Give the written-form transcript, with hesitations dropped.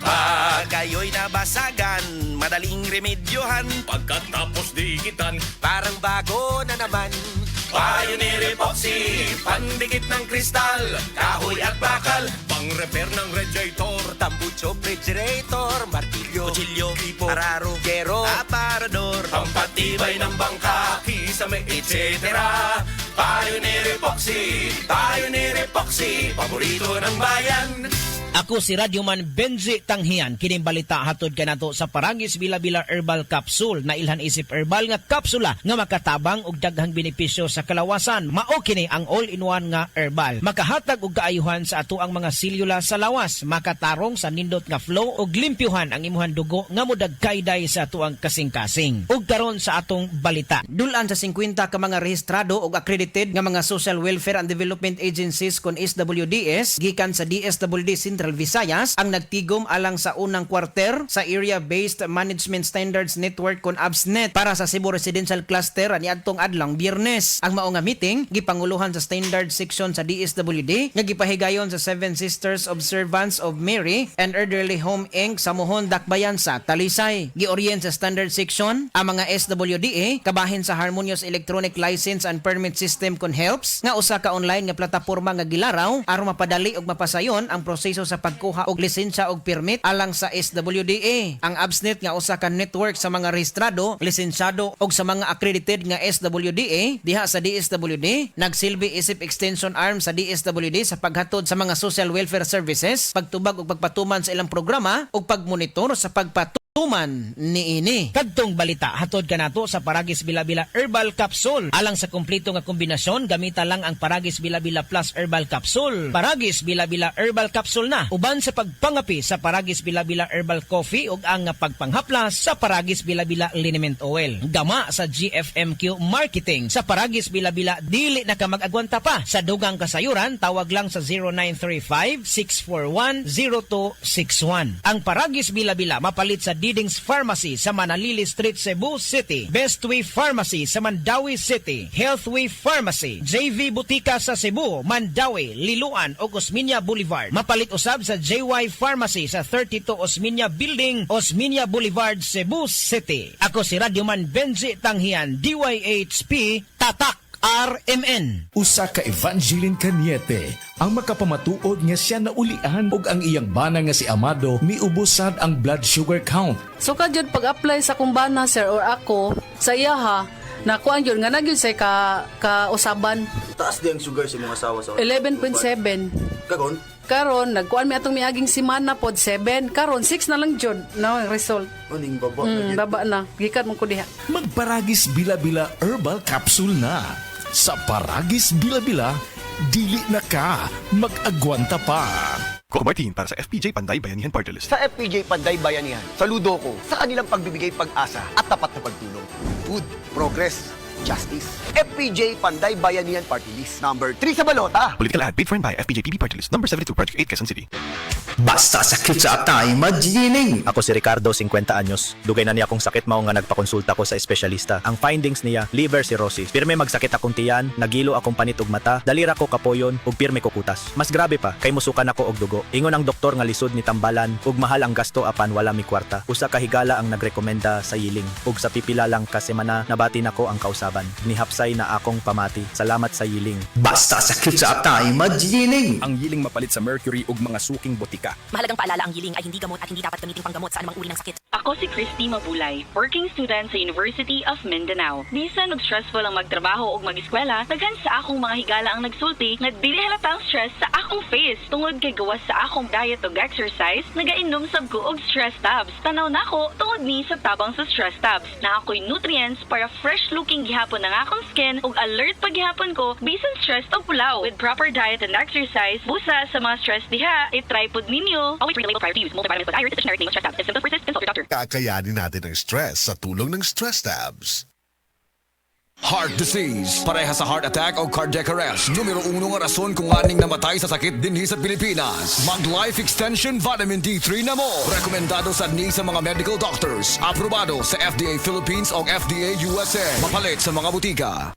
Pag kayo'y nabasagan, madaling remedyohan. Pagkatapos dikitan, Parang bago na naman. Pioneer Epoxy, pandikit ng kristal, kahoy at bakal, pang-repair ng radiator, tambucho, refrigerator, martilyo, kutsilyo, tipo, araro, gero, aparador, pampatibay ng bangka, kisame, etc. Pioneer Epoxy, paborito ng bayan. Ako si Radyoman Benji Tanghian. Kining balita hatod kanato sa Paragis Bila-Bila Herbal Capsule na ilhan isip herbal nga kapsula nga makatabang og daghang benepisyo sa kalawasan. Mao kini ang all-in-one nga herbal. Makahatag og kaayuhan sa ato ang mga selula sa lawas, makatarong sa nindot nga flow og limpyuhan ang imuhang dugo nga modagkayday sa ato ang kasing-kasing. Ug karon sa atong balita. Dulan sa 50 ka mga rehistrado og accredited nga mga Social Welfare and Development Agencies kon SWDS gikan sa DSWD Central Visayas ang nagtigom alang sa unang kwarter sa Area-Based Management Standards Network kon ABSNET para sa Cebu Residential Cluster niadtong adlang Biyernes. Ang mao nga meeting gipanguluhan sa Standard Section sa DSWD nga gipahigayon sa Seven Sisters of Servants of Mary and Elderly Home Inc. sa Mohon, Dakbayan sa Talisay. Giorient sa Standard Section ang mga SWDA kabahin sa Harmonious Electronic License and Permit System kon HELPS nga usa ka online nga plataporma nga gilaraw aron mapadali og mapasayon ang proseso sa pagkuha og lisensya og permit alang sa SWDA. Ang ABSNET nga usa ka network sa mga rehistrado, lisensyado og sa mga accredited nga SWDA diha sa DSWD nagsilbi isip extension arm sa DSWD sa paghatod sa mga social welfare services, pagtubag og pagpatuman sa ilang programa ug pagmonitor sa pagpatuman niini. Kadtong balita hatod kanato sa Paragis Bila-Bila Herbal Capsule. Alang sa kumpleto nga kombinasyon, gamita lang ang Paragis Bila-Bila Plus Herbal Capsule. Paragis Bila-Bila Herbal Capsule na uban sa pagpangapi sa Paragis Bila-Bila Herbal Coffee ug ang pagpanghaplas sa Paragis Bila-Bila Liniment Oil. Gama sa GFMQ Marketing sa Paragis Bila-Bila dili na ka mag-agwanta pa. Sa dugang kasayuran tawag lang sa 0935-641-0261. Ang Paragis Bila-Bila mapalit sa Diding's Pharmacy sa Manalili Street, Cebu City, Bestway Pharmacy sa Mandawi City, Healthway Pharmacy, JV Butika sa Cebu, Mandawi, Liloan o Osmeña Boulevard. Mapalit usab sa JY Pharmacy sa 32 Osmeña Building, Osmeña Boulevard, Cebu City. Ako si Radyoman Benji Tanghian, DYHP, Tatak RMN. Usa ka Evangeline Cañete ang makapamatuod nga siya naulian og ang iyang bana nga si Amado miubusad ang blood sugar count. So kadyod pag-apply sa kumbana sir or ako sa iya ha, nakuan yun nga nagyod say ka usaban. Taas di ang sugar sa mga asawa sa 11.7. Kagon? Karon nagkuan mi atong miaging semana pod 7. Karon 6 na lang jud na result. Uning baba. Baba na. Gikan mo ko diha. Magparagis Bila-Bila Herbal Capsule na. Sa Paragis Bila-Bila, dili na ka mag-agwanta pa. Coco Martin para sa FPJ Panday Bayanihan Party List. Sa FPJ Panday Bayanihan, saludo ko sa kanilang pagbibigay pag-asa at tapat na pagtulong. Food, progress, justice. FPJ Panday Bayanihan Party List. Number 3 sa balota. Political ad paid for and by FPJ PB Party List. Number 72, Project 8, Quezon City. Basta sakit sa atay, magining! Ako si Ricardo, 50 anyos. Dugay na niya akong sakit mao nga nagpakonsulta ko sa espesyalista. Ang findings niya, liver cirrhosis. Pirme magsakit akong tiyan, nagilo akong panit ug mata, dalira ko kapoyon, ug pirme ko kutas. Mas grabe pa, kay musukan ako og dugo. Ingon ang doktor nga lisod ni tambalan, ug mahal ang gasto apan wala mi kwarta. Usa ka higala ang nagrekomenda sa yiling. Ug sa pipila lang ka semana, nabati nako ang kausaban. Nihapsay na akong pamati. Salamat sa yiling. Basta sakit sa atay, magining! Ang yiling mapalit sa mercury ug mga suking botika. Mahalagang paalala, ang yiling ay hindi gamot at hindi dapat gamiting panggamot sa anumang uri ng sakit. Ako si Christy Mabulay, working student sa University of Mindanao. Bisan og stressful ang magtrabaho ug mag-eskwela, daghan sa akong mga higala ang nagsulti nga dili halata ang stress sa akong face tungod kay gawas sa akong diet ug exercise, nagainom sab ko og stress tabs. Tanaw nako tungod ni sa tabang sa stress tabs. Na ako'y nutrients para fresh looking gihapon ang akong skin ug alert pa gihapon ko bisan stress o pulaw. With proper diet and exercise, busa sa mga stress diha, i-try pod ninyo. Always read the label prior to use. Multivitamins with iron is a generic name of stress tabs. If symptoms persist, consult your doctor. Kakayanin natin ang stress sa tulong ng stress tabs. Heart disease, pareha sa heart attack o cardiac arrest. Numero 1 nga rason kung aning namatay sa sakit dinhi sa Pilipinas. Mag Life Extension Vitamin D3 na mo. Rekomendado sa ni sa mga medical doctors. Aprobado sa FDA Philippines o FDA USA. Mapalit sa mga butika.